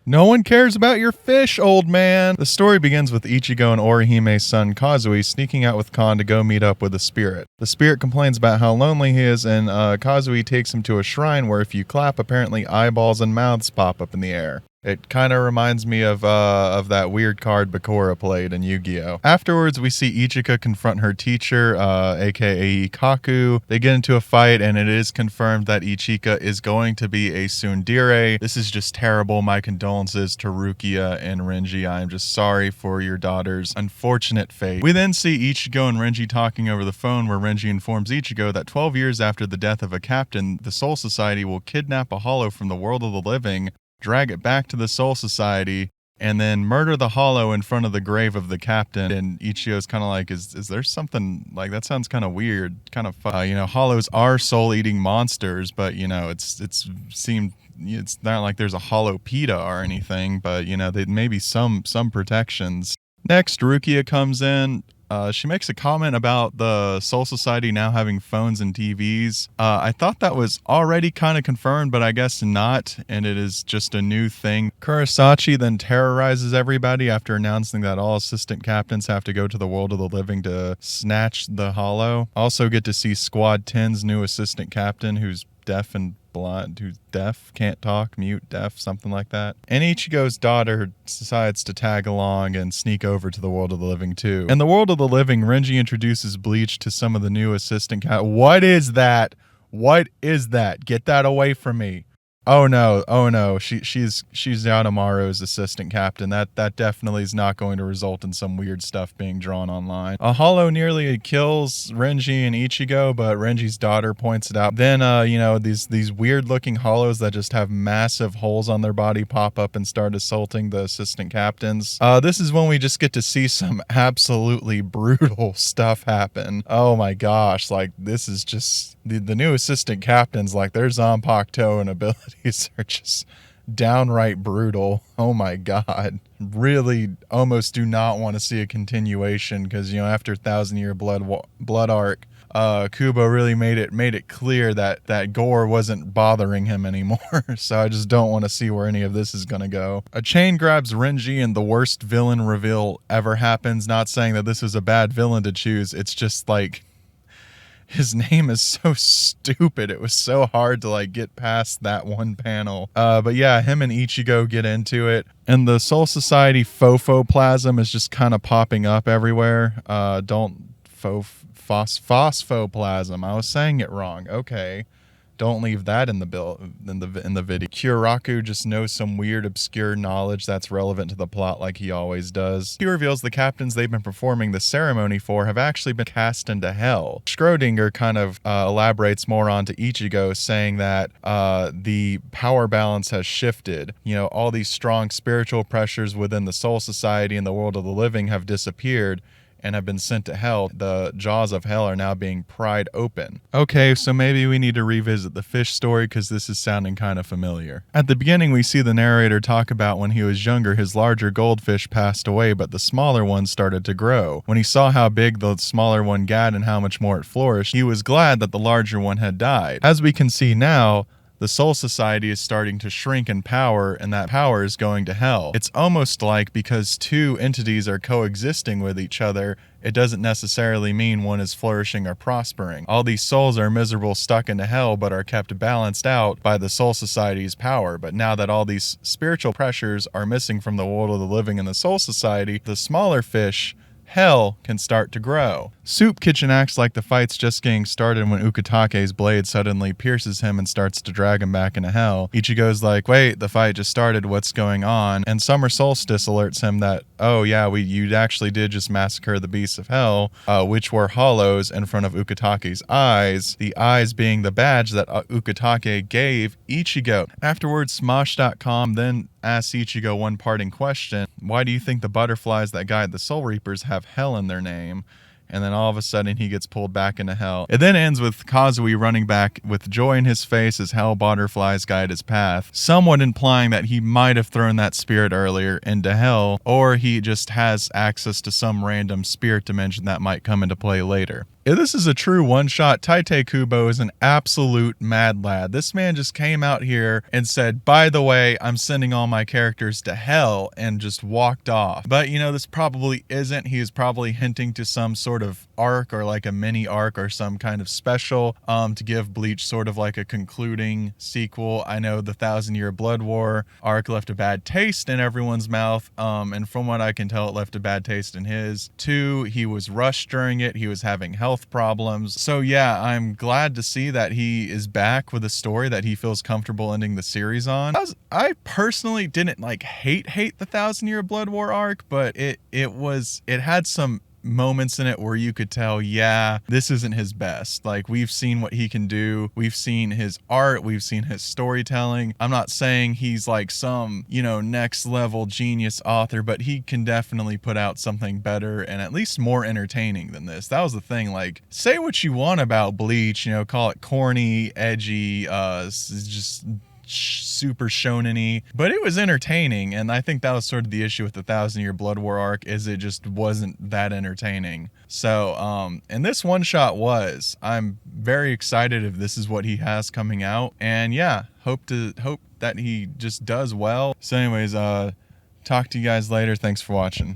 No one cares about your fish, old man. The story begins with Ichigo and Orihime's son Kazui sneaking out with Kon to go meet up with a spirit. The spirit complains about how lonely he is, and Kazui takes him to a shrine where if you clap, apparently eyeballs and mouths pop up in the air. It kind of reminds me of that weird card Bakura played in Yu-Gi-Oh! Afterwards, we see Ichika confront her teacher, aka Kaku. They get into a fight, and it is confirmed that Ichika is going to be a tsundere. This is just terrible. My condolences to Rukia and Renji. I am just sorry for your daughter's unfortunate fate. We then see Ichigo and Renji talking over the phone, where Renji informs Ichigo that 12 years after the death of a captain, the Soul Society will kidnap a hollow from the world of the living, drag it back to the Soul Society, and then murder the hollow in front of the grave of the captain. And Ichigo's kind of like, is there something, like, that sounds kind of weird, kind of hollows are soul-eating monsters, but, it's not like there's a hollow PETA or anything, but, they maybe some protections. Next, Rukia comes in. She makes a comment about the Soul Society now having phones and TVs. I thought that was already kind of confirmed, but I guess not, and it is just a new thing. Kurosaki then terrorizes everybody after announcing that all assistant captains have to go to the world of the living to snatch the hollow. Also get to see Squad 10's new assistant captain, who's deaf and blind, who's deaf, can't talk, mute, deaf, something like that. And Ichigo's daughter decides to tag along and sneak over to the world of the living too. In the world of the living, Renji introduces Bleach to some of the new assistant What is that? What is that? Get that away from me. Oh no, she's Yanomaru's assistant captain. That definitely is not going to result in some weird stuff being drawn online. A hollow nearly kills Renji and Ichigo, but Renji's daughter points it out. Then these weird looking hollows that just have massive holes on their body pop up and start assaulting the assistant captains. This is when we just get to see some absolutely brutal stuff happen. Oh my gosh, like this is just the new assistant captains, like their Zanpakuto and abilities are just downright brutal. Oh my god. Really almost do not want to see a continuation, because after 1,000-Year Blood Arc, Kubo really made it clear that gore wasn't bothering him anymore. So I just don't want to see where any of this is going to go. A chain grabs Renji and the worst villain reveal ever happens. Not saying that this is a bad villain to choose. It's just like, his name is so stupid. It was so hard to get past that one panel. But yeah, him and Ichigo get into it. And the Soul Society phosphoplasm is just kind of popping up everywhere. Phosphoplasm. I was saying it wrong. Okay. Don't leave that in the video. Kyoraku just knows some weird obscure knowledge that's relevant to the plot like he always does. He reveals the captains they've been performing the ceremony for have actually been cast into hell. Schrodinger kind of elaborates more onto Ichigo, saying that the power balance has shifted. All these strong spiritual pressures within the Soul Society and the world of the living have disappeared and have been sent to hell. The jaws of hell are now being pried open. Okay, so maybe we need to revisit the fish story, because this is sounding kind of familiar. At the beginning, we see the narrator talk about when he was younger, his larger goldfish passed away, but the smaller one started to grow. When he saw how big the smaller one got and how much more it flourished, he was glad that the larger one had died. As we can see now, the Soul Society is starting to shrink in power, and that power is going to hell. It's almost like because two entities are coexisting with each other, it doesn't necessarily mean one is flourishing or prospering. All these souls are miserable, stuck into hell, but are kept balanced out by the Soul Society's power. But now that all these spiritual pressures are missing from the world of the living and the Soul Society, the smaller fish, hell, can start to grow. Soup Kitchen acts like the fight's just getting started when Ukitake's blade suddenly pierces him and starts to drag him back into hell. Ichigo's like, wait, the fight just started, what's going on? And Summer Solstice alerts him that, oh yeah, you actually did just massacre the beasts of hell, which were hollows in front of Ukitake's eyes, the eyes being the badge that Ukitake gave Ichigo. Afterwards, Smosh.com then asks Ichigo one parting question: why do you think the butterflies that guide the Soul Reapers have hell in their name? And then all of a sudden he gets pulled back into hell. It then ends with Kazui running back with joy in his face as hell butterflies guide his path, somewhat implying that he might have thrown that spirit earlier into hell, or he just has access to some random spirit dimension that might come into play later. If this is a true one-shot, Tite Kubo is an absolute mad lad. This man just came out here and said, by the way, I'm sending all my characters to hell, and just walked off. But, you know, this probably isn't. He is probably hinting to some sort of arc, or like a mini arc, or some kind of special to give Bleach sort of like a concluding sequel. I know the 1,000-Year Blood War arc left a bad taste in everyone's mouth, and from what I can tell, it left a bad taste in his too. He was rushed during it. He was having health problems. So yeah, I'm glad to see that he is back with a story that he feels comfortable ending the series on. I personally didn't like hate the 1,000-Year Blood War arc, but it had some moments in it where you could tell, yeah, this isn't his best. Like, we've seen what he can do. We've seen his art. We've seen his storytelling. I'm not saying he's like some, you know, next level genius author, but he can definitely put out something better and at least more entertaining than this. That was the thing. Like, say what you want about Bleach, you know, call it corny, edgy, just super shonen-y, but it was entertaining, and I think that was sort of the issue with the 1,000-Year Blood War arc, is it just wasn't that entertaining. So and this one shot was. I'm very excited if this is what he has coming out, and yeah, hope that he just does well. So anyways, talk to you guys later. Thanks for watching.